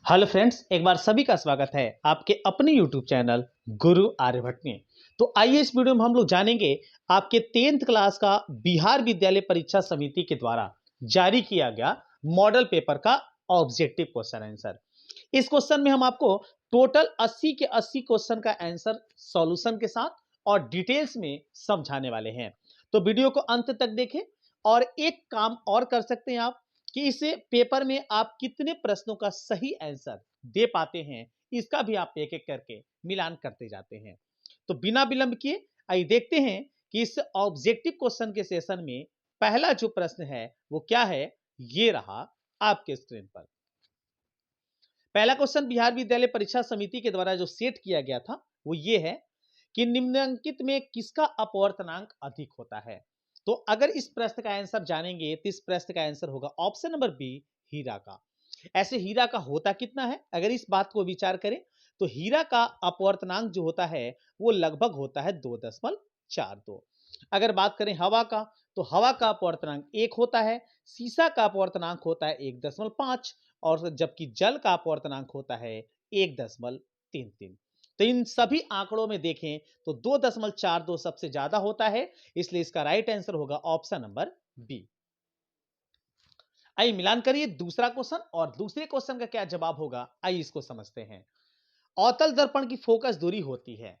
Hello friends, एक बार सभी का स्वागत है आपके अपने यूट्यूब चैनल गुरु आर्यभट्ट में। तो आइए इस वीडियो में हम लोग जानेंगे आपके 10th क्लास का बिहार विद्यालय परीक्षा समिति के द्वारा जारी किया गया मॉडल पेपर का ऑब्जेक्टिव क्वेश्चन आंसर। इस क्वेश्चन में हम आपको टोटल 80 के 80 क्वेश्चन का आंसर सॉल्यूशन के साथ और डिटेल्स में समझाने वाले हैं। तो वीडियो को अंत तक देखें और एक काम और कर सकते हैं आप कि इस पेपर में आप कितने प्रश्नों का सही आंसर दे पाते हैं, इसका भी आप एक एक करके मिलान करते जाते हैं। तो बिना विलंब किए आइए देखते हैं कि इस ऑब्जेक्टिव क्वेश्चन के सेशन में पहला जो प्रश्न है वो क्या है। ये रहा आपके स्क्रीन पर। पहला क्वेश्चन बिहार विद्यालय परीक्षा समिति के द्वारा जो सेट किया गया था वो ये है कि निम्नलिखित में किसका अपवर्तनांक अधिक होता है। तो अगर इस प्रश्न का आंसर जानेंगे तो इस प्रश्न का आंसर होगा ऑप्शन नंबर बी, हीरा का। ऐसे हीरा का होता कितना है, अगर इस बात को विचार करें तो हीरा का अपवर्तनांक जो होता है वो लगभग होता है 2.42। अगर बात करें हवा का तो हवा का अपवर्तनांक 1 होता है, सीसा का अपवर्तनांक होता है 1.5 और जबकि जल का अपवर्तनांक होता है 1.33। तो इन सभी आंकड़ों में देखें तो 2.42 सबसे ज्यादा होता है, इसलिए इसका राइट आंसर होगा ऑप्शन नंबर बी। आइए मिलान करिए दूसरा क्वेश्चन और दूसरे क्वेश्चन का क्या जवाब होगा, आइए इसको समझते हैं। अवतल दर्पण की फोकस दूरी होती है,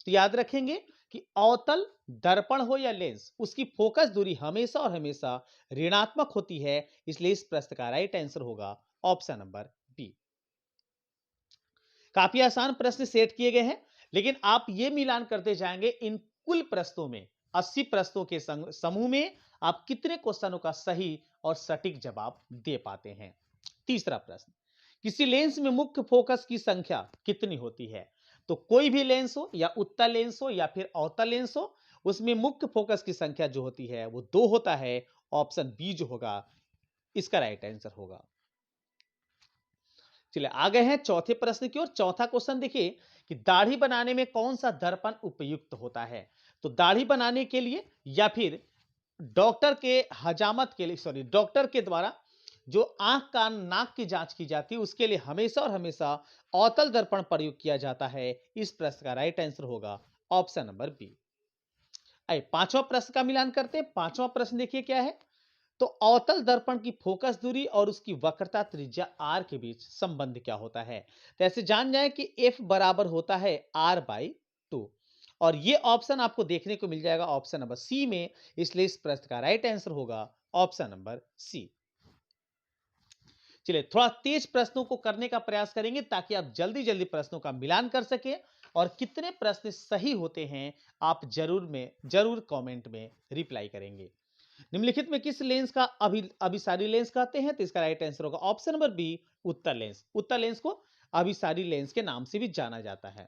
तो याद रखेंगे कि अवतल दर्पण हो या लेंस, उसकी फोकस दूरी हमेशा और हमेशा ऋणात्मक होती है, इसलिए इस प्रश्न का राइट आंसर होगा ऑप्शन नंबर बी। काफी आसान प्रश्न सेट किए गए हैं, लेकिन आप ये मिलान करते जाएंगे इन कुल प्रश्नों में 80 प्रश्नों के समूह में आप कितने क्वेश्चनों का सही और सटीक जवाब दे पाते हैं। तीसरा प्रश्न, किसी लेंस में मुख्य फोकस की संख्या कितनी होती है। तो कोई भी लेंस हो या उत्तल लेंस हो या फिर अवतल लेंस हो, उसमें मुख्य फोकस की संख्या जो होती है वो 2 होता है। ऑप्शन बी जो होगा इसका राइट आंसर होगा। चलिए आ गए हैं चौथे प्रश्न की ओर। चौथा क्वेश्चन देखिए कि दाढ़ी बनाने में कौन सा दर्पण उपयुक्त होता है। तो दाढ़ी बनाने के लिए या फिर डॉक्टर के हजामत के लिए, सॉरी, डॉक्टर के द्वारा जो आंख कान नाक की जांच की जाती है उसके लिए हमेशा और हमेशा अवतल दर्पण प्रयोग किया जाता है। इस प्रश्न का राइट आंसर होगा ऑप्शन नंबर बी। आइए पांचवा प्रश्न का मिलान करते हैं। पांचवा प्रश्न देखिए क्या है। तो अवतल दर्पण की फोकस दूरी और उसकी वक्रता त्रिज्या आर के बीच संबंध क्या होता है। तो ऐसे जान जाए कि एफ बराबर होता है r/2 और ये ऑप्शन आपको देखने को मिल जाएगा ऑप्शन नंबर सी में, इसलिए इस प्रश्न का राइट आंसर होगा ऑप्शन नंबर सी। चलिए थोड़ा तेज प्रश्नों को करने का प्रयास करेंगे ताकि आप जल्दी जल्दी प्रश्नों का मिलान कर सके और कितने प्रश्न सही होते हैं आप जरूर कमेंट में रिप्लाई करेंगे। निम्नलिखित में किस लेंस का अभिसारी लेंस कहते हैं। तो इसका राइट आंसर होगा ऑप्शन नंबर बी, उत्तल लेंस। उत्तल लेंस को अभिसारी लेंस के नाम से भी जाना जाता है।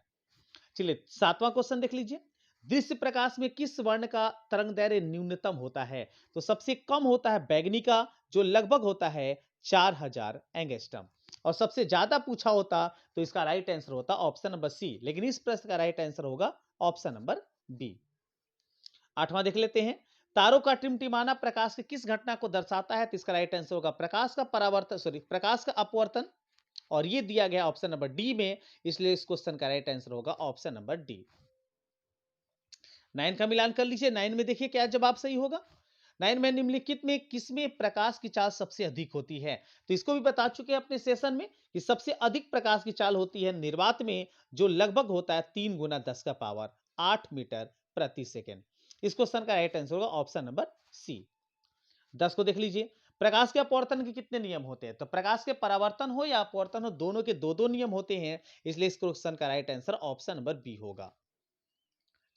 चलिए सातवां क्वेश्चन देख लीजिए। दृश्य प्रकाश में किस वर्ण का तरंग दैर्घ्य न्यूनतम होता है। तो सबसे कम होता है बैगनी का, जो लगभग होता है 4000 एंगस्ट्रम और सबसे ज्यादा पूछा होता तो इसका राइट आंसर होता ऑप्शन नंबर सी, लेकिन इस प्रश्न का राइट आंसर होगा ऑप्शन नंबर बी। आठवां देख लेते हैं। तारों का टिमटिमाना प्रकाश की किस घटना को दर्शाता है। तो इसका राइट आंसर होगा प्रकाश का परावर्तन, सॉरी, प्रकाश का अपवर्तन और ये दिया गया ऑप्शन नंबर डी में, इसलिए इस क्वेश्चन का राइट आंसर होगा ऑप्शन नंबर डी। 9 का मिलान कर लीजिए। 9 में देखिए क्या जवाब सही होगा। 9 में निम्नलिखित में किसमें प्रकाश की चाल सबसे अधिक होती है। तो इसको भी बता चुके हैं अपने सेशन में कि सबसे अधिक प्रकाश की चाल होती है निर्वात में, जो लगभग होता है 3 गुना 10 का पावर 8 मीटर प्रति सेकेंड। इस क्वेश्चन का राइट आंसर होगा ऑप्शन नंबर सी। 10 को देख लीजिए। प्रकाश के अपवर्तन के कितने नियम होते हैं। तो प्रकाश के परावर्तन हो या अपवर्तन हो, दोनों के दो दो नियम होते हैं, इसलिए इस क्वेश्चन का right answer option number B होगा।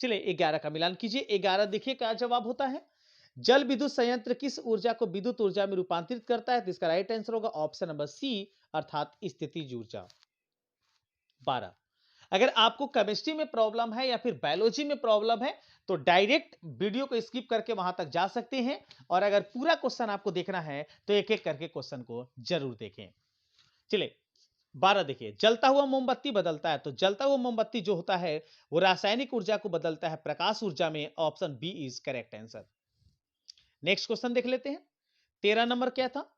चलिए 11 का मिलान कीजिए। 11 देखिए क्या जवाब होता है। जल विद्युत संयंत्र किस ऊर्जा को विद्युत ऊर्जा में रूपांतरित करता है। तो इसका राइट आंसर होगा ऑप्शन नंबर सी, अर्थात स्थितिज ऊर्जा। 12, अगर आपको केमिस्ट्री में प्रॉब्लम है या फिर बायोलॉजी में प्रॉब्लम है तो डायरेक्ट वीडियो को स्किप करके वहां तक जा सकते हैं, और अगर पूरा क्वेश्चन आपको देखना है तो एक एक करके क्वेश्चन को जरूर देखें। चलिए 12 देखिए। जलता हुआ मोमबत्ती बदलता है। तो जलता हुआ मोमबत्ती जो होता है वो रासायनिक ऊर्जा को बदलता है प्रकाश ऊर्जा में। Option B is correct answer. Next question देख लेते हैं। 13 नंबर क्या था।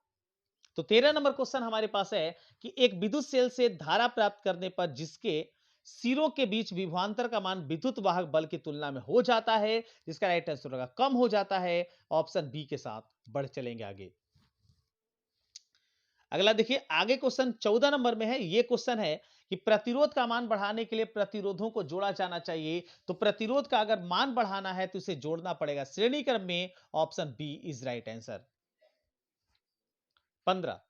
तो 13 नंबर क्वेश्चन हमारे पास है कि एक विद्युत सेल से धारा प्राप्त करने पर जिसके सिरों के बीच विभवांतर का मान विद्युत वाहक बल की तुलना में हो जाता है, जिसका राइट आंसर होगा कम हो जाता है। ऑप्शन बी के साथ बढ़ चलेंगे आगे। अगला देखिए, आगे क्वेश्चन 14 नंबर में है। ये क्वेश्चन है कि प्रतिरोध का मान बढ़ाने के लिए प्रतिरोधों को जोड़ा जाना चाहिए। तो प्रतिरोध का अगर मान बढ़ाना है तो इसे जोड़ना पड़ेगा श्रेणी क्रम में। Option B is right answer. 15,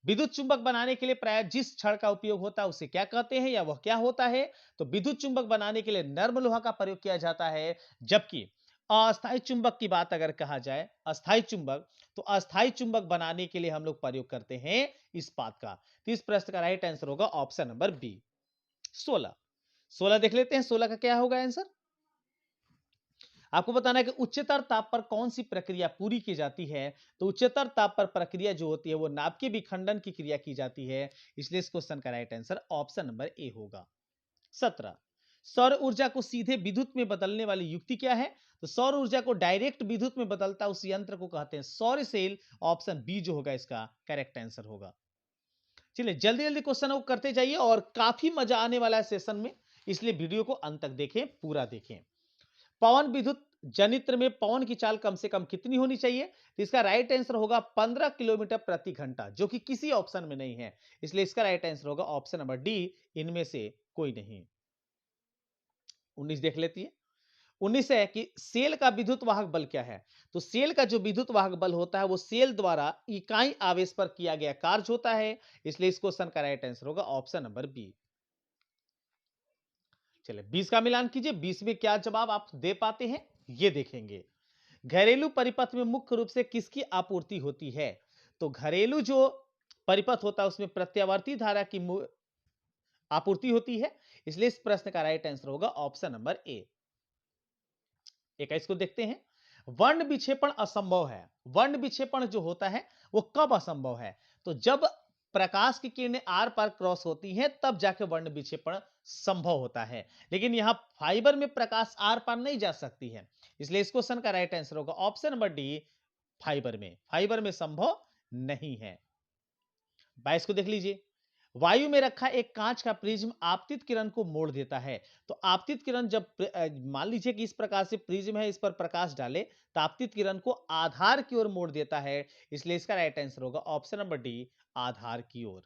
विद्युत चुंबक बनाने के लिए प्राय जिस छड़ का उपयोग होता है उसे क्या कहते हैं या वह क्या होता है? तो विद्युत चुंबक बनाने के लिए नर्म लोहा का प्रयोग किया जाता है, जबकि अस्थायी चुंबक की बात अगर कहा जाए, अस्थायी चुंबक, तो अस्थायी चुंबक बनाने के लिए हम लोग प्रयोग करते हैं इस्पात का। तो इस प्रश्न का राइट आंसर होगा ऑप्शन नंबर बी। 16, 16 देख लेते हैं, 16 का क्या होगा आंसर। आपको बताना है कि उच्चतर ताप पर कौन सी प्रक्रिया पूरी की जाती है। तो उच्चतर ताप पर प्रक्रिया जो होती है वो नाभ के विखंडन की क्रिया की जाती है, इसलिए इस क्वेश्चन का right answer option number A होगा। 17, सौर ऊर्जा को सीधे विद्युत में बदलने वाली युक्ति क्या है। तो सौर ऊर्जा को डायरेक्ट विद्युत में बदलता उस यंत्र को कहते हैं सौर सेल। ऑप्शन बी जो होगा इसका करेक्ट आंसर होगा। चलिए जल्दी जल्दी क्वेश्चन को करते जाइए और काफी मजा आने वाला है सेशन में, इसलिए वीडियो को अंत तक देखें, पूरा देखें। पवन विद्युत जनित्र में पवन की चाल कम से कम कितनी होनी चाहिए। तो इसका राइट आंसर होगा 15 किलोमीटर प्रति घंटा, जो कि किसी ऑप्शन में नहीं है, इसलिए इसका राइट आंसर होगा ऑप्शन नंबर डी, इनमें से कोई नहीं। 19 देख लेती है। 19 है कि सेल का विद्युत वाहक बल क्या है। तो सेल का जो विद्युत वाहक बल होता है वो सेल द्वारा इकाई आवेश पर किया गया कार्य होता है, इसलिए इस क्वेश्चन का राइट आंसर होगा ऑप्शन नंबर बी। चलिए 20 का मिलान कीजिए, 20 में क्या जवाब आप दे पाते हैं ये देखेंगे। घरेलू परिपथ में मुख्य रूप से किसकी आपूर्ति होती है। तो घरेलू जो परिपथ होता है उसमें प्रत्यावर्ती धारा की आपूर्ति होती है, इसलिए इस प्रश्न का राइट आंसर होगा ऑप्शन नंबर ए। 21 को देखते हैं। वर्ण विक्षेपण असंभव है। वर्ण विक्षेपण जो होता है वो कब असंभव है। तो जब प्रकाश की किरणें आर पार क्रॉस होती हैं तब जाके वर्ण विक्षेपण संभव होता है, लेकिन यहां फाइबर में प्रकाश आर पार नहीं जा सकती है, इसलिए इस क्वेश्चन का राइट आंसर होगा ऑप्शन नंबर डी, फाइबर में संभव नहीं है। 22 को देख लीजिए। वायु में रखा एक कांच का प्रिज्म आपतित किरण को मोड़ देता है। तो आपतित किरण जब मान लीजिए कि इस प्रकार से प्रिज्म है, इस पर प्रकाश डाले तो आपतित किरण को आधार की ओर मोड़ देता है, इसलिए इसका राइट आंसर होगा ऑप्शन नंबर डी, आधार की ओर।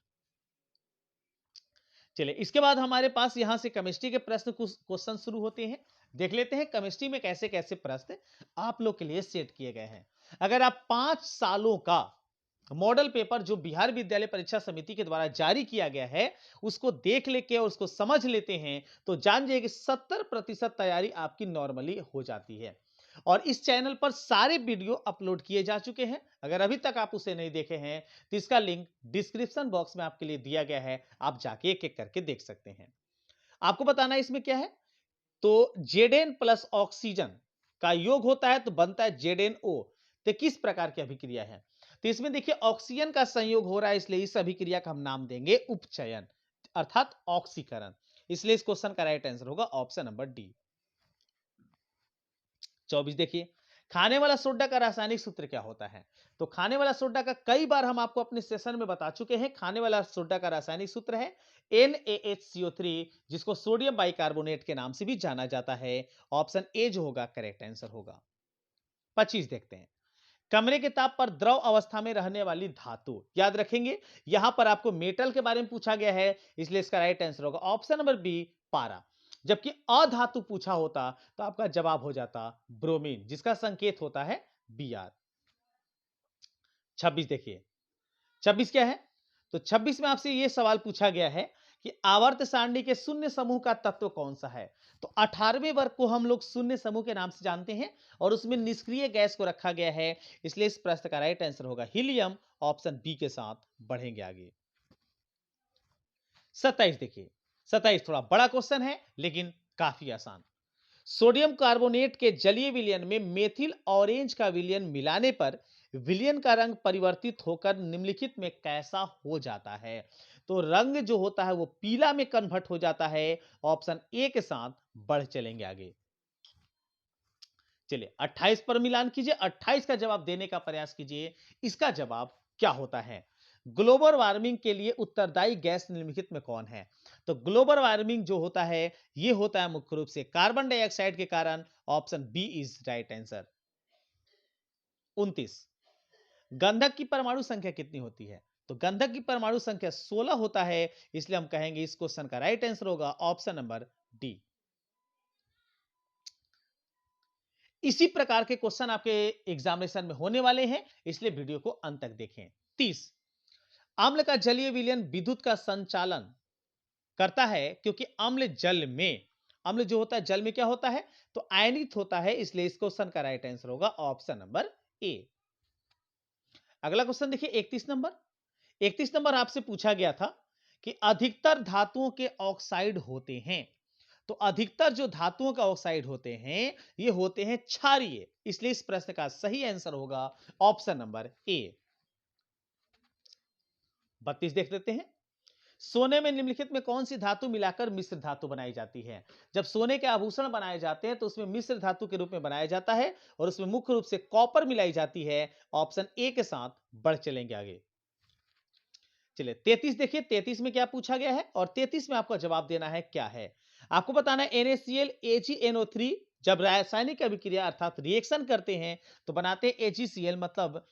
चलिए इसके बाद हमारे पास यहां से केमिस्ट्री के प्रश्न क्वेश्चन शुरू होते हैं। देख लेते हैं केमिस्ट्री में कैसे कैसे प्रश्न आप लोग के लिए सेट किए गए हैं। अगर आप 5 सालों का मॉडल पेपर जो बिहार विद्यालय परीक्षा समिति के द्वारा जारी किया गया है उसको देख लेके और उसको समझ लेते हैं तो जान जाइए कि 70% तैयारी आपकी नॉर्मली हो जाती है। और इस चैनल पर सारे वीडियो अपलोड किए जा चुके हैं, अगर अभी तक आप उसे नहीं देखे हैं तो इसका लिंक डिस्क्रिप्शन बॉक्स में आपके लिए दिया गया है, आप जाके एक एक करके देख सकते हैं। आपको बताना है इसमें क्या है। तो जेडेन प्लस ऑक्सीजन का योग होता है तो बनता है जेडेनओ। तो किस प्रकार की अभिक्रिया है। तो इसमें देखिए ऑक्सीजन का संयोग हो रहा है, इसलिए इस अभिक्रिया का हम नाम देंगे उपचयन अर्थात ऑक्सीकरण, इसलिए इस क्वेश्चन का राइट आंसर होगा ऑप्शन नंबर डी। 24 देखिए। खाने वाला सोडा का रासायनिक सूत्र क्या होता है। तो खाने वाला सोडा का कई बार हम आपको अपने सेशन में बता चुके हैं। खाने वाला सोडा का रासायनिक सूत्र है NaHCO3, जिसको सोडियम बाइकार्बोनेट के नाम से भी जाना जाता है। ऑप्शन ए जो होगा करेक्ट आंसर होगा। 25 देखते हैं। कमरे के ताप पर द्रव अवस्था में रहने वाली धातु, याद रखेंगे यहां पर आपको मेटल के बारे में पूछा गया है, इसलिए इसका राइट आंसर होगा ऑप्शन नंबर बी, पारा। जबकि अधातु पूछा होता तो आपका जवाब हो जाता ब्रोमीन, जिसका संकेत होता है Br। 26 देखिए। 26 क्या है। तो 26 में आपसे यह सवाल पूछा गया है कि आवर्त सारणी के शून्य समूह का तत्व कौन सा है। तो 18वें वर्ग को हम लोग शून्य समूह के नाम से जानते हैं और उसमें निष्क्रिय गैस को रखा गया है, इसलिए इस प्रश्न का राइट आंसर होगा हीलियम। ऑप्शन बी के साथ बढ़ेंगे आगे। 27 देखिए। 27 थोड़ा बड़ा क्वेश्चन है लेकिन काफी आसान। सोडियम कार्बोनेट के जलीय विलयन में मेथिल ऑरेंज का विलयन मिलाने पर विलयन का रंग परिवर्तित होकर निम्नलिखित में कैसा हो जाता है। तो रंग जो होता है वो पीला में कन्वर्ट हो जाता है। ऑप्शन ए के साथ बढ़ चलेंगे आगे। चलिए 28 पर मिलान कीजिए, 28 का जवाब देने का प्रयास कीजिए, इसका जवाब क्या होता है। ग्लोबल वार्मिंग के लिए उत्तरदायी गैस निम्नलिखित में कौन है? तो ग्लोबल वार्मिंग जो होता है, ये होता है मुख्य रूप से कार्बन डाइऑक्साइड के कारण। Option B is right answer. 29, गंधक की परमाणु संख्या कितनी होती है? तो गंधक की परमाणु संख्या 16 होता है, इसलिए हम कहेंगे इस क्वेश्चन का राइट आंसर होगा ऑप्शन नंबर डी। इसी प्रकार के क्वेश्चन आपके एग्जामिनेशन में होने वाले हैं, इसलिए वीडियो को अंत तक देखें। 30, अम्ल का जलीय विलयन विद्युत का संचालन करता है क्योंकि अम्ल जो होता है जल में क्या होता है, तो आयनित होता है, इसलिए इस क्वेश्चन का राइट आंसर होगा ऑप्शन नंबर ए। अगला क्वेश्चन देखिए 31 नंबर आपसे पूछा गया था कि अधिकतर धातुओं के ऑक्साइड होते हैं। तो अधिकतर जो धातुओं का ऑक्साइड होते हैं ये होते हैं क्षारीय, इसलिए इस प्रश्न का सही आंसर होगा ऑप्शन नंबर ए। 32 देख लेते हैं। सोने में निम्नलिखित में कौन सी धातु मिलाकर मिश्र धातु बनाई जाती है? जब सोने के आभूषण बनाए जाते हैं तो उसमें मिश्र धातु के रूप में बनाया जाता है और उसमें मुख्य रूप से कॉपर मिलाई जाती है। ऑप्शन ए के साथ बढ़ चलेंगे आगे। चलिए 33 देखिए, 33 में क्या पूछा गया है और 33 में आपको जवाब देना है क्या है। आपको बताना है NaCl AgNO3 जब रासायनिक अभिक्रिया अर्थात रिएक्शन करते हैं तो बनाते हैं AgCl मतलब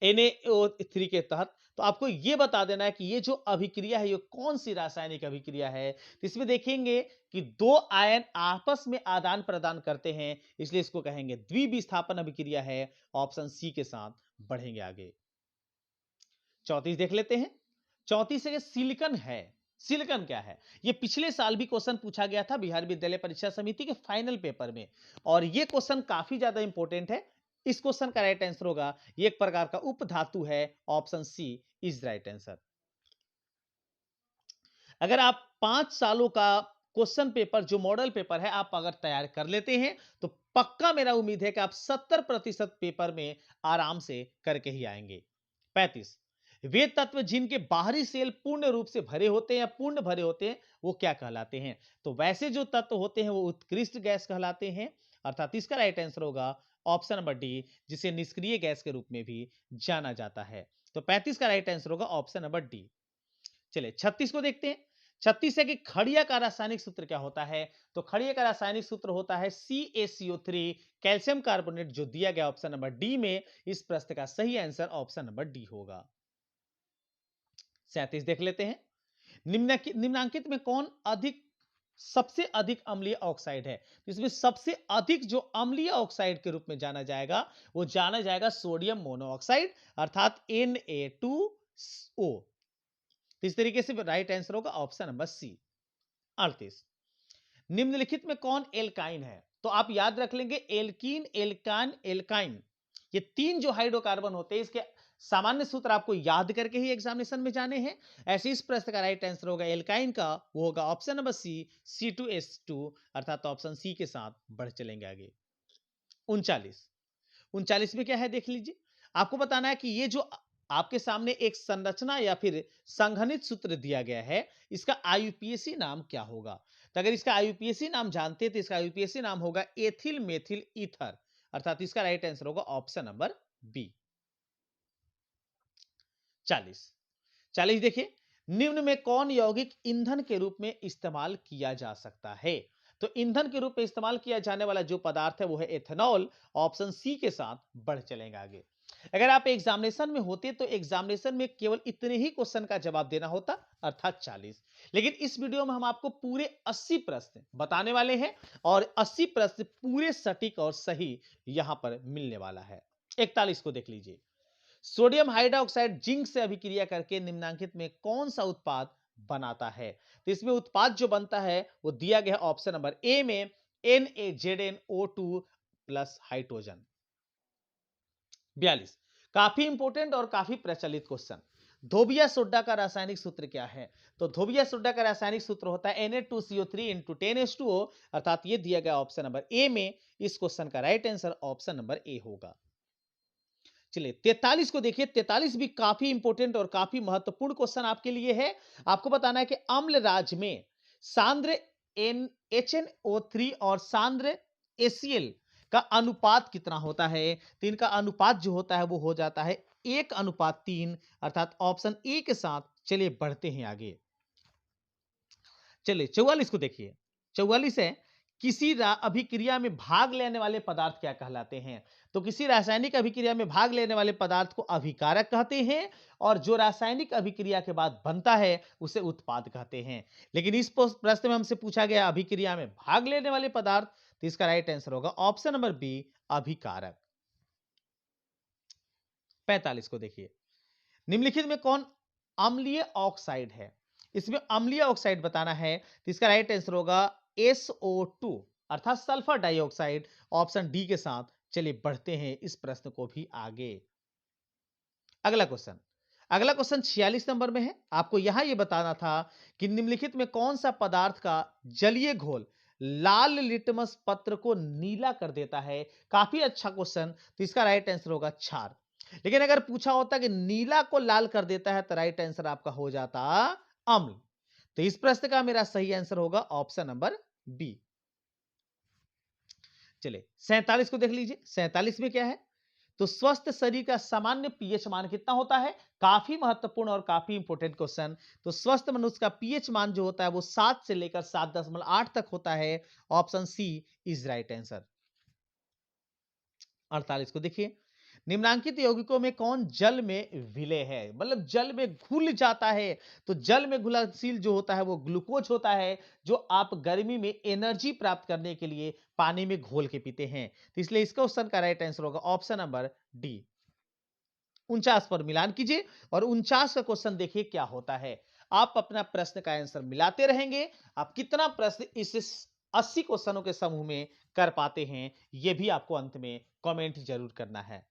NaO3 के तहत। तो आपको यह बता देना है कि ये जो अभिक्रिया है ये कौन सी रासायनिक अभिक्रिया है। तो इसमें देखेंगे कि दो आयन आपस में आदान प्रदान करते हैं, इसलिए इसको कहेंगे द्विविस्थापन अभिक्रिया है। ऑप्शन सी के साथ बढ़ेंगे आगे। 34 देख लेते हैं। 34 से सिलिकॉन है। सिलिकॉन क्या है? ये पिछले साल भी क्वेश्चन पूछा गया था बिहार विद्यालय परीक्षा समिति के फाइनल पेपर में और ये क्वेश्चन काफी ज्यादा इंपॉर्टेंट है। इस क्वेश्चन का राइट आंसर होगा ये एक प्रकार का उप धातु है। Option C is right answer. अगर आप 5 सालों का क्वेश्चन पेपर जो मॉडल पेपर है आप अगर तैयार कर लेते हैं तो पक्का मेरा उम्मीद है कि आप 70% पेपर में आराम से करके ही आएंगे। 35, वे तत्व जिनके बाहरी सेल पूर्ण रूप से भरे होते हैं या पूर्ण भरे होते हैं वो क्या कहलाते हैं? तो वैसे जो तत्व होते हैं वो उत्कृष्ट गैस कहलाते हैं, अर्थात इसका राइट आंसर होगा ऑप्शन नंबर डी, जिसे निष्क्रिय गैस के रूप में भी जाना जाता है। तो 35 का राइट आंसर होगा ऑप्शन नंबर डी। चलिए 36 को देखते हैं। 36 है कि खड़िया का रासायनिक सूत्र क्या होता है? तो खड़िया का रासायनिक सूत्र होता है CaCO3 कैल्शियम कार्बोनेट, जो दिया गया ऑप्शन नंबर डी में। इस प्रश्न का सही आंसर ऑप्शन नंबर डी होगा। 37 देख लेते हैं। निम्नांकित में कौन सबसे अधिक अम्लीय ऑक्साइड है? इसमें सबसे अधिक जो अम्लीय ऑक्साइड के रूप में जाना जाएगा वो जाना जाएगा सोडियम मोनोऑक्साइड अर्थात Na2O। इस तरीके से राइट आंसर होगा ऑप्शन नंबर सी। 38, निम्नलिखित में कौन एल्काइन है? तो आप याद रख लेंगे एल्कीन, एल्कान, एल्काइन, ये तीन जो हाइड्रोकार्बन होते हैं इसके सामान्य सूत्र आपको याद करके ही एग्जामिनेशन में जाने हैं। ऐसे इस प्रश्न का राइट आंसर होगा एल्काइन का, वो होगा ऑप्शन नंबर सी C2H2 अर्थात ऑप्शन सी के साथ बढ़ चलेंगे आगे। 39 में क्या है देख लीजिए। आपको बताना है कि ये जो आपके सामने एक संरचना या फिर संघनित सूत्र दिया गया है इसका IUPAC नाम क्या होगा? तो अगर इसका IUPAC नाम जानते हैं तो इसका IUPAC नाम होगा एथिल मेथिल ईथर अर्थात इसका राइट आंसर होगा ऑप्शन नंबर बी। 40 देखिए, निम्न में कौन यौगिक ईंधन के रूप में इस्तेमाल किया जा सकता है? तो ईंधन के रूप में इस्तेमाल किया जाने वाला जो पदार्थ है वो है एथेनॉल। ऑप्शन सी के साथ बढ़ चलेंगे आगे। अगर आप एग्जामिनेशन में होते तो एग्जामिनेशन में केवल इतने ही क्वेश्चन का जवाब देना होता अर्थात 40, लेकिन इस वीडियो में हम आपको पूरे 80 प्रश्न बताने वाले हैं और 80 प्रश्न पूरे सटीक और सही यहां पर मिलने वाला है। 41 को देख लीजिए। सोडियम हाइड्रोक्साइड जिंक से अभिक्रिया करके निम्नांकित में कौन सा उत्पाद बनाता है? तो इसमें उत्पाद जो बनता है वो दिया गया ऑप्शन नंबर ए में NaZnO2 प्लस हाइड्रोजन। 42, काफी इंपोर्टेंट और काफी प्रचलित क्वेश्चन, धोबिया सोडा का रासायनिक सूत्र क्या है? तो धोबिया सोडा का रासायनिक सूत्र होता है Na2CO3 × 10H2O अर्थात ये दिया गया ऑप्शन नंबर ए में। इस क्वेश्चन का right answer option number A होगा। चलिए 43 को देखिए। 43 भी काफी इंपॉर्टेंट और काफी महत्वपूर्ण क्वेश्चन आपके लिए है। आपको बताना है कि अम्ल राज में सांद्र HNO3 और सांद्र ACl का अनुपात कितना होता है? तो इनका अनुपात जो होता है वो हो जाता है 1:3 अर्थात ऑप्शन ए के साथ चलिए बढ़ते हैं आगे। चलिए 44 को देखिए। 44 है, किसी अभिक्रिया में भाग लेने वाले पदार्थ क्या कहलाते हैं? तो किसी रासायनिक अभिक्रिया में भाग लेने वाले पदार्थ को अभिकारक कहते हैं और जो रासायनिक अभिक्रिया के बाद बनता है उसे उत्पाद कहते हैं। लेकिन इस प्रश्न में हमसे पूछा गया अभिक्रिया में भाग लेने वाले पदार्थ, तो इसका राइट आंसर होगा ऑप्शन नंबर बी, अभिकारक। 45 को देखिए। निम्नलिखित में कौन अम्लीय ऑक्साइड है? इसमें अम्लीय ऑक्साइड बताना है, तो इसका राइट आंसर होगा SO2 अर्थात सल्फर डाइऑक्साइड, ऑप्शन डी के साथ। चलिए बढ़ते हैं इस प्रश्न को भी आगे। अगला क्वेश्चन, 46 नंबर में है। आपको यहां यह बताना था कि निम्नलिखित में कौन सा पदार्थ का जलीय घोल लाल लिटमस पत्र को नीला कर देता है? काफी अच्छा क्वेश्चन, तो इसका राइट आंसर होगा क्षार। लेकिन अगर पूछा होता कि नीला को लाल कर देता है, तो राइट आंसर आपका हो जाता अम्ल। तो इस प्रश्न का मेरा सही आंसर होगा ऑप्शन नंबर बी। चलिए 47 को देख लीजिए। 47 में क्या है? तो स्वस्थ शरीर का सामान्य पीएच मान कितना होता है? काफी महत्वपूर्ण और काफी इंपॉर्टेंट क्वेश्चन। तो स्वस्थ मनुष्य का पीएच मान जो होता है वो 7 से लेकर 7.8 तक होता है। Option C is right answer. 48 को देखिए। निम्नांकित यौगिकों में कौन जल में विलय है? मतलब जल में घुल जाता है। तो जल में घुलनशील जो होता है वो ग्लूकोज होता है, जो आप गर्मी में एनर्जी प्राप्त करने के लिए पानी में घोल के पीते हैं। तो इसलिए इस क्वेश्चन का राइट आंसर होगा ऑप्शन नंबर डी। 49 पर मिलान कीजिए और 49 का क्वेश्चन देखिए क्या होता है। आप अपना प्रश्न का आंसर मिलाते रहेंगे। आप कितना प्रश्न इस 80 क्वेश्चनों के समूह में कर पाते हैं, यह भी आपको अंत में कमेंट जरूर करना है।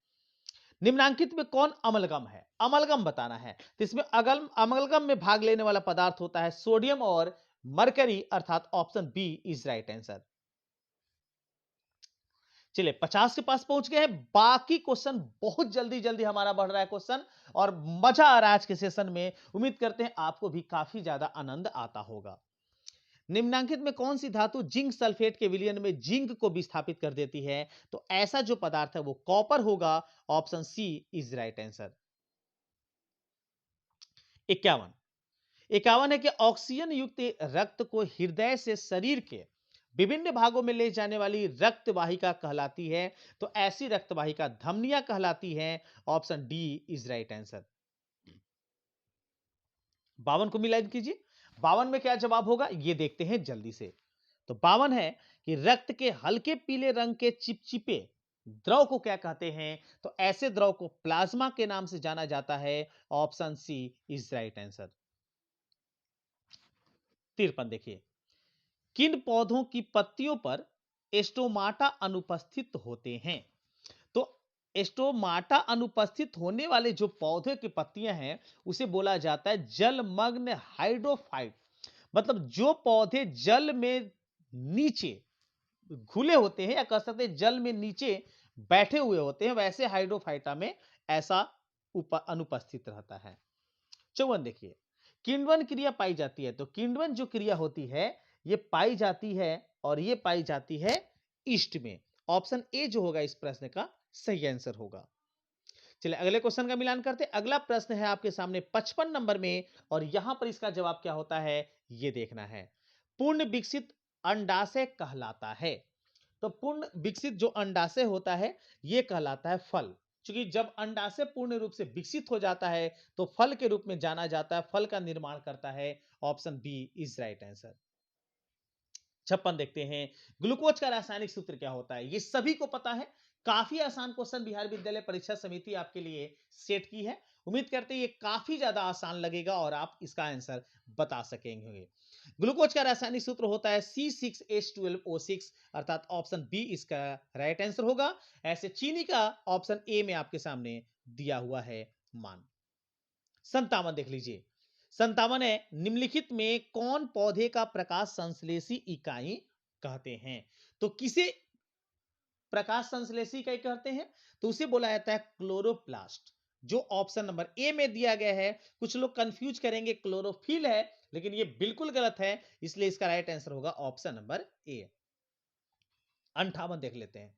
निम्नांकित में कौन अमलगम है? अमलगम बताना है। तो इसमें अमलगम में भाग लेने वाला पदार्थ होता है सोडियम और मरकरी अर्थात option B is right answer. चलिए 50 के पास पहुंच गए हैं। बाकी क्वेश्चन बहुत जल्दी जल्दी हमारा बढ़ रहा है क्वेश्चन, और मजा आ रहा है आज के सेशन में। उम्मीद करते हैं आपको भी काफी ज्यादा आनंद आता होगा। निम्नांकित में कौन सी धातु जिंक सल्फेट के विलयन में जिंक को विस्थापित कर देती है? तो ऐसा जो पदार्थ है वो कॉपर होगा। Option C is right answer. 51 51 है कि ऑक्सीजन युक्त रक्त को हृदय से शरीर के विभिन्न भागों में ले जाने वाली रक्त वाहिका कहलाती है। तो ऐसी रक्त वाहिका धमनियां कहलाती है। Option D is right answer. 52 को मिलान कीजिए। 52 में क्या जवाब होगा ये देखते हैं जल्दी से। तो 52 है कि रक्त के हल्के पीले रंग के चिपचिपे द्रव को क्या कहते हैं? तो ऐसे द्रव को प्लाज्मा के नाम से जाना जाता है। Option C is right answer. 53 देखिए। किन पौधों की पत्तियों पर एस्टोमाटा अनुपस्थित होते हैं? तो एस्टोमाटा अनुपस्थित होने वाले जो पौधे की पत्तियां हैं उसे बोला जाता है जलमग्न हाइड्रोफाइट। मतलब जो पौधे जल में नीचे घुले होते हैं, या कह सकते हैं जल में नीचे बैठे हुए होते हैं, वैसे हाइड्रोफाइटा में ऐसा अनुपस्थित रहता है। 54 देखिए। किण्वन क्रिया पाई जाती है। तो किण्वन जो क्रिया होती है ये पाई जाती है, और ये पाई जाती है ईस्ट में। ऑप्शन ए जो होगा इस प्रश्न का सही आंसर होगा। चलिए अगले क्वेश्चन का मिलान करते हैं। अगला प्रश्न है आपके सामने 55 नंबर में, और यहां पर इसका जवाब क्या होता है ये देखना है। पूर्ण विकसित अंडाशय कहलाता है। तो पूर्ण विकसित जो अंडाशय होता है यह कहलाता है फल। क्योंकि जब अंडाशय पूर्ण रूप से विकसित हो जाता है तो फल के रूप में जाना जाता है, फल का निर्माण करता है। Option B is right answer. 56 देखते हैं। ग्लूकोज का रासायनिक सूत्र क्या होता है? ये सभी को पता है। काफी आसान क्वेश्चन बिहार विद्यालय परीक्षा समिति आपके लिए सेट की है। उम्मीद करते हैं ये काफी ज्यादा आसान लगेगा और आप इसका आंसर बता सकेंगे। ग्लूकोज का रासायनिक सूत्र होता है C6H12O6 अर्थात ऑप्शन बी इसका राइट आंसर होगा। ऐसे चीनी का ऑप्शन ए में आपके सामने दिया हुआ है मान। 57 देख लीजिए। 57 है निम्नलिखित में कौन पौधे का प्रकाश संश्लेषी इकाई कहते हैं? तो किसे प्रकाश संश्लेषी इकाई कहते हैं? तो उसे बोला जाता है क्लोरोप्लास्ट, जो ऑप्शन नंबर ए में दिया गया है। कुछ लोग कंफ्यूज करेंगे क्लोरोफिल है, लेकिन ये बिल्कुल गलत है। इसलिए इसका राइट आंसर होगा ऑप्शन नंबर ए। 58 देख लेते हैं।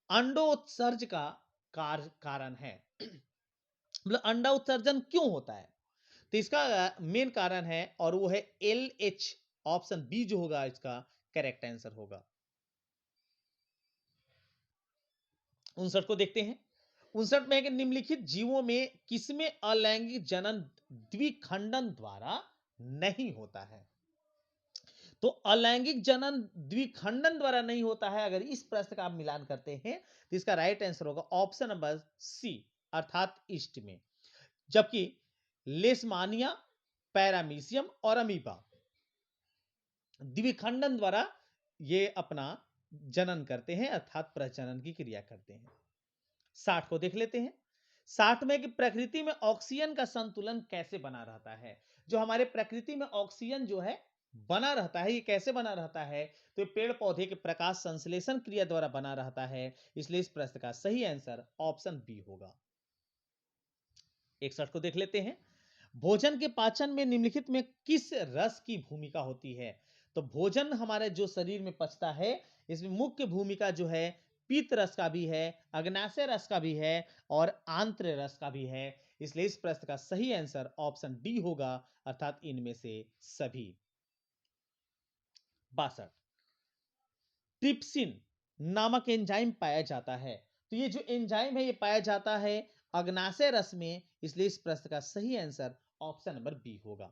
अंडोत्सर्ज का कारण है। मतलब अंडा उत्सर्जन क्यों होता है? तो इसका मेन कारण है और वो है LH। ऑप्शन बी जो होगा इसका करेक्ट आंसर होगा। 59 को देखते हैं। 59 में है कि निम्नलिखित जीवों में किसमें अलैंगिक जनन द्विखंडन द्वारा नहीं होता है? तो अलैंगिक जनन द्विखंडन द्वारा नहीं होता है। अगर इस प्रश्न का आप मिलान करते हैं तो इसका राइट आंसर होगा ऑप्शन नंबर सी, अर्थात ईस्ट में। जबकि लेशमानिया, पैरामीशियम और अमीबा द्विखंडन द्वारा ये अपना जनन करते हैं, अर्थात प्रजनन की क्रिया करते हैं। 60 को देख लेते हैं। 60 में कि प्रकृति में ऑक्सीजन का संतुलन कैसे बना रहता है? जो हमारे प्रकृति में ऑक्सीजन जो है बना रहता है, ये कैसे बना रहता है? तो ये पेड़ पौधे के प्रकाश संश्लेषण क्रिया द्वारा बना रहता है। इसलिए इस प्रश्न का सही आंसर ऑप्शन बी होगा। 61 को देख लेते हैं। भोजन के पाचन में निम्नलिखित में किस रस की भूमिका होती है? तो भोजन हमारे जो शरीर में पचता है, इसमें मुख्य भूमिका जो है पीत रस का भी है, अग्नाशय रस का भी है और आंत्र रस का भी है। इसलिए इस प्रश्न का सही आंसर ऑप्शन डी होगा, अर्थात इनमें से सभी। 62, ट्रिप्सिन नामक एंजाइम पाया जाता है। तो ये जो एंजाइम है ये पाया जाता है अग्नाशय रस में। इसलिए इस प्रश्न का सही आंसर ऑप्शन नंबर बी होगा।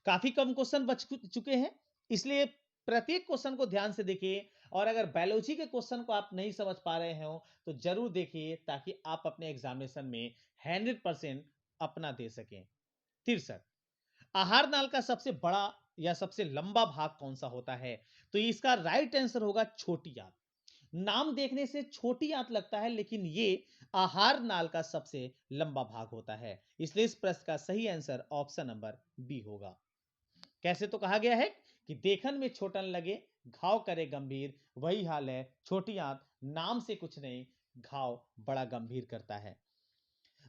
काफी कम क्वेश्चन बच चुके हैं, इसलिए प्रत्येक क्वेश्चन को ध्यान से देखिए। और अगर बायोलॉजी के क्वेश्चन को आप नहीं समझ पा रहे हो तो जरूर देखिए, ताकि आप अपने एग्जामिनेशन में 100% अपना दे सकें। 63, आहार नाल का सबसे बड़ा या सबसे लंबा भाग कौन सा होता है? तो इसका राइट आंसर होगा छोटी आंत। नाम देखने से छोटी आंत लगता है, लेकिन ये आहार नाल का सबसे लंबा भाग होता है। इसलिए इस प्रश्न का सही आंसर ऑप्शन नंबर बी होगा। कैसे? तो कहा गया है कि देखन में छोटन लगे, घाव करे गंभीर, वही हाल है छोटी आंत, नाम से कुछ नहीं, घाव बड़ा गंभीर करता है।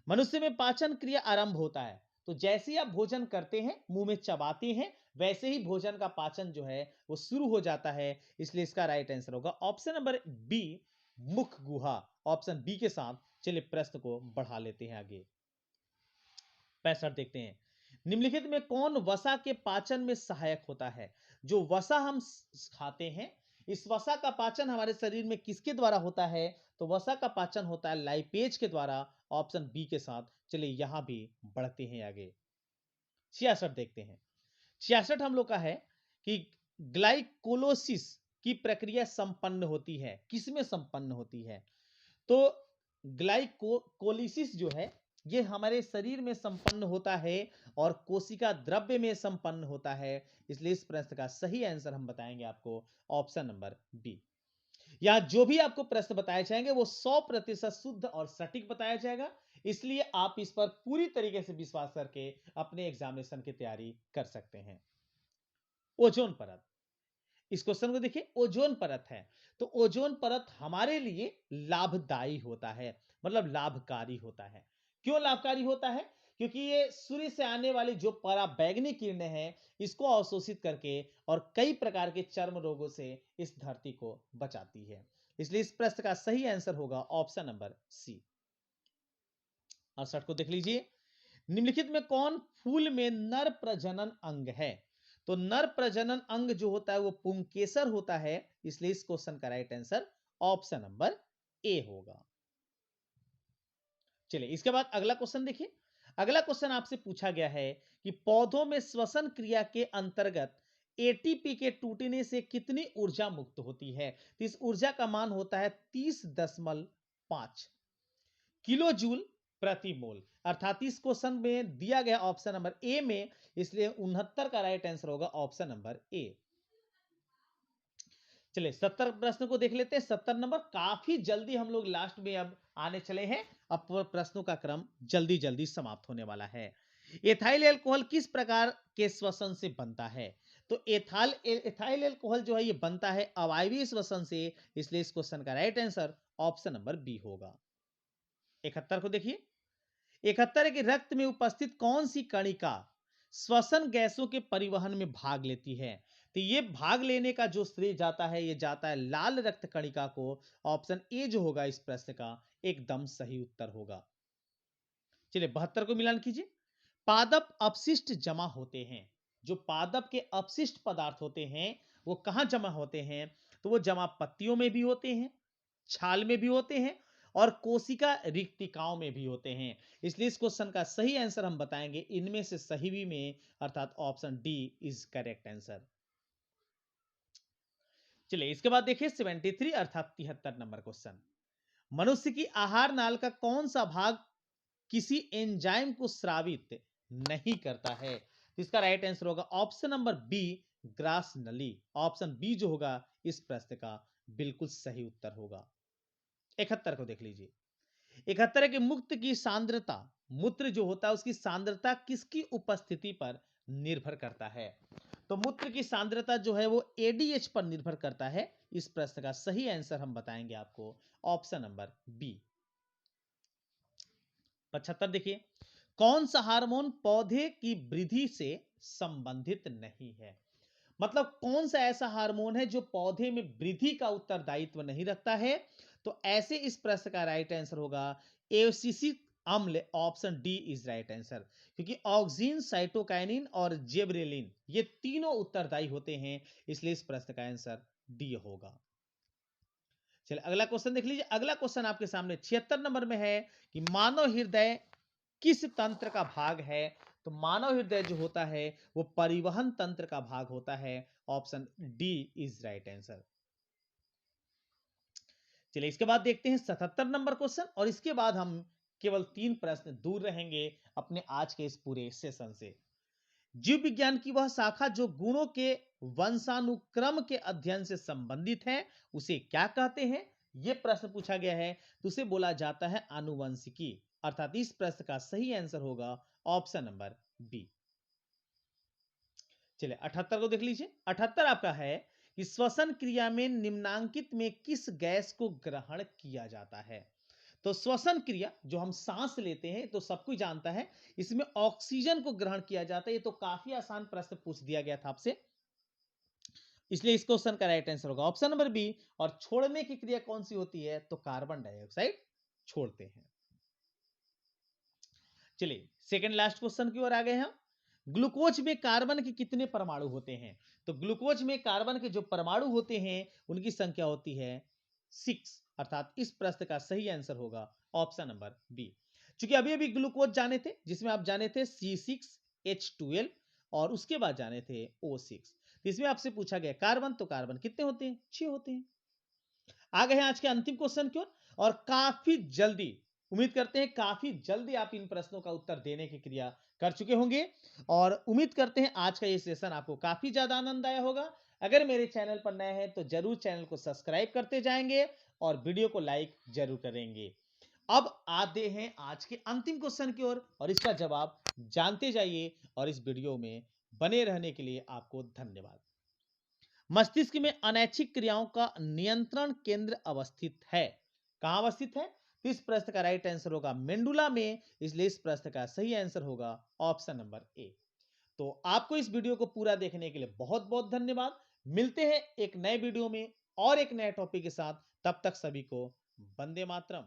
मनुष्य में पाचन क्रिया आरंभ होता है, तो जैसे ही आप भोजन करते हैं, मुंह में चबाते हैं, वैसे ही भोजन का पाचन जो है वो शुरू हो जाता है। इसलिए इसका राइट आंसर होगा ऑप्शन नंबर बी, मुख गुहा। ऑप्शन बी के साथ चलिए प्रश्न को बढ़ा लेते हैं आगे। 65 देखते हैं। निम्नलिखित में कौन वसा के पाचन में सहायक होता है? जो वसा हम खाते हैं, इस वसा का पाचन हमारे शरीर में किसके द्वारा होता है? तो वसा का पाचन होता है लाइपेज के द्वारा। ऑप्शन बी के साथ चलिए यहां भी बढ़ते हैं आगे। 66 देखते हैं। 66 हम लोग का है कि ग्लाइकोलोसिस की प्रक्रिया संपन्न होती है, किसमें संपन्न होती है? तो ग्लाइकोलिसिस जो है ये हमारे शरीर में संपन्न होता है और कोशिका द्रव्य में संपन्न होता है। इसलिए इस प्रश्न का सही आंसर हम बताएंगे आपको ऑप्शन नंबर बी। या जो भी आपको प्रश्न बताए जाएंगे वो 100% शुद्ध और सटीक बताया जाएगा। इसलिए आप इस पर पूरी तरीके से विश्वास करके अपने एग्जामिनेशन की तैयारी कर सकते हैं। ओजोन परत, इस क्वेश्चन को देखिए। ओजोन परत है, तो ओजोन परत हमारे लिए लाभदायी होता है, मतलब लाभकारी होता है। क्यों लाभकारी होता है? क्योंकि ये सूर्य से आने वाली जो पराबैंगनी किरणें हैं, इसको अवशोषित करके और कई प्रकार के चर्म रोगों से इस धरती को बचाती है। इसलिए इस प्रश्न का सही आंसर होगा ऑप्शन नंबर सी। 68 को देख लीजिए। निम्नलिखित में कौन फूल में नर प्रजनन अंग है? तो नर प्रजनन अंग जो होता है वो पुंकेसर होता है। इसलिए इस क्वेश्चन का right answer option number A होगा। चलिए इसके बाद अगला क्वेश्चन देखिए। अगला क्वेश्चन आपसे पूछा गया है कि पौधों में श्वसन क्रिया के अंतर्गत एटीपी के टूटने से कितनी ऊर्जा मुक्त होती है? तो इस ऊर्जा का मान होता है 30.5 किलो जूल प्रति मोल, अर्थात इस क्वेश्चन में दिया गया ऑप्शन नंबर ए में। इसलिए 69 का राइट आंसर होगा ऑप्शन नंबर ए। चलिए 70 प्रश्न को देख लेते हैं। 70 नंबर काफी जल्दी हम लोग लास्ट में अब आने चले हैं। अब प्रश्नों का क्रम जल्दी जल्दी समाप्त होने वाला है। एथाइल अल्कोहल किस प्रकार के श्वसन से बनता है? तो एथाइल अल्कोहल जो है ये बनता है अवायवीय श्वसन से। इसलिए इस क्वेश्चन का right answer option number B होगा। 71 को देखिए। 71 है कि रक्त में उपस्थित कौन सी कणिका श्वसन गैसों के परिवहन में भाग लेती है? तो ये भाग लेने का जो श्रेय जाता है ये जाता है लाल रक्त कणिका को। ऑप्शन ए जो होगा इस प्रश्न का एकदम सही उत्तर होगा। चलिए 72 को मिलान कीजिए। पादप अपशिष्ट जमा होते हैं। जो पादप के अपशिष्ट पदार्थ होते हैं वो कहां जमा होते हैं? तो वो जमा पत्तियों में भी होते हैं, छाल में भी होते हैं और कोशिका रिक्तिकाओं में भी होते हैं। इसलिए इस क्वेश्चन का सही आंसर हम बताएंगे इनमें से सही भी में, अर्थात option D is correct answer. चलिए इसके बाद देखिए 73 अर्थात 73 नंबर क्वेश्चन। मनुष्य की आहार नाल का कौन सा भाग किसी एंजाइम को स्रावित नहीं करता है? तो इसका राइट आंसर होगा ऑप्शन नंबर बी, ग्रास नली। ऑप्शन बी जो होगा इस प्रश्न का बिल्कुल सही उत्तर होगा। 71 को देख लीजिए। 71 के मुक्त की सांद्रता, मूत्र जो होता है उसकी सांद्रता किसकी उपस्थिति पर निर्भर करता है? तो मूत्र की सांद्रता जो है वो एडीएच पर निर्भर करता है। इस प्रश्न का सही आंसर हम बताएंगे आपको ऑप्शन नंबर बी। 75 देखिए, कौन सा हार्मोन पौधे की वृद्धि से संबंधित नहीं है? मतलब कौन सा ऐसा हार्मोन है जो पौधे में वृद्धि का उत्तरदायित्व नहीं रखता है? तो ऐसे इस प्रश्न का राइट आंसर होगा एवसिसिक अम्ल। Option D is right answer, क्योंकि ऑक्सीन, साइटोकाइनिन और जेब्रेलिन ये तीनों उत्तरदायी होते हैं, इसलिए इस प्रश्न का आंसर डी होगा। चलिए अगला क्वेश्चन देख लीजिए। अगला क्वेश्चन आपके सामने 76 नंबर में है कि मानव हृदय किस तंत्र का भाग है? तो मानव हृदय जो होता है वो परिवहन तंत्र का भाग होता है। Option D is right answer. चलिए इसके बाद देखते हैं 77 नंबर क्वेश्चन, और इसके बाद हम केवल 3 प्रश्न दूर रहेंगे अपने आज के इस पूरे सेशन से। जीव विज्ञान की वह शाखा जो गुणों के वंशानुक्रम के अध्ययन से संबंधित है उसे क्या कहते हैं? यह प्रश्न पूछा गया है, तो उसे बोला जाता है आनुवंशिकी। अर्थात इस प्रश्न का सही आंसर होगा ऑप्शन नंबर बी। चलिए 78 को देख लीजिए। 78 आपका है कि श्वसन क्रिया में निम्नांकित में किस गैस को ग्रहण किया जाता है? तो श्वसन क्रिया जो हम सांस लेते हैं तो सब कोई जानता है इसमें ऑक्सीजन को ग्रहण किया जाता है। ये तो काफी आसान प्रश्न पूछ दिया गया था आपसे, इसलिए इस क्वेश्चन का राइट आंसर होगा ऑप्शन नंबर बी। और छोड़ने की क्रिया कौन सी होती है? तो कार्बन डाइऑक्साइड छोड़ते हैं। चलिए सेकंड लास्ट क्वेश्चन की ओर आ गए हम। ग्लूकोज में कार्बन के कितने परमाणु होते हैं? तो ग्लूकोज में कार्बन के जो परमाणु होते हैं उनकी संख्या होती है 6। अर्थात इस प्रश्न का सही आंसर होगा ऑप्शन नंबर बी। चूंकि अभी अभी ग्लूकोज जाने थे जिसमें आप जाने थे C6H12 और उसके बाद जाने थे O6। तो इसमें आपसे पूछा गया कार्बन, तो कार्बन कितने होते हैं? 6 होते हैं। आ गए हैं आज के अंतिम क्वेश्चन की ओर, और काफी जल्दी, उम्मीद करते हैं काफी जल्दी आप इन प्रश्नों का उत्तर देने की क्रिया कर चुके होंगे, और उम्मीद करते हैं आज का ये सेशन आपको काफी ज्यादा आनंद आया होगा। अगर मेरे चैनल पर नए हैं तो जरूर चैनल को सब्सक्राइब करते जाएंगे और वीडियो को लाइक जरूर करेंगे। अब आते हैं आज के अंतिम क्वेश्चन की ओर, और इसका जवाब जानते जाइए, और इस वीडियो में बने रहने के लिए आपको धन्यवाद। मस्तिष्क में अनैच्छिक क्रियाओं का नियंत्रण केंद्र अवस्थित है। कहां अवस्थित है? तो इस प्रश्न का राइट आंसर होगा मेंडुला में, इसलिए इस प्रश्न का सही आंसर होगा ऑप्शन नंबर ए। तो आपको इस वीडियो को पूरा देखने के लिए बहुत बहुत धन्यवाद। मिलते हैं एक नए वीडियो में और एक नए टॉपिक के साथ। तब तक सभी को वंदे मातरम।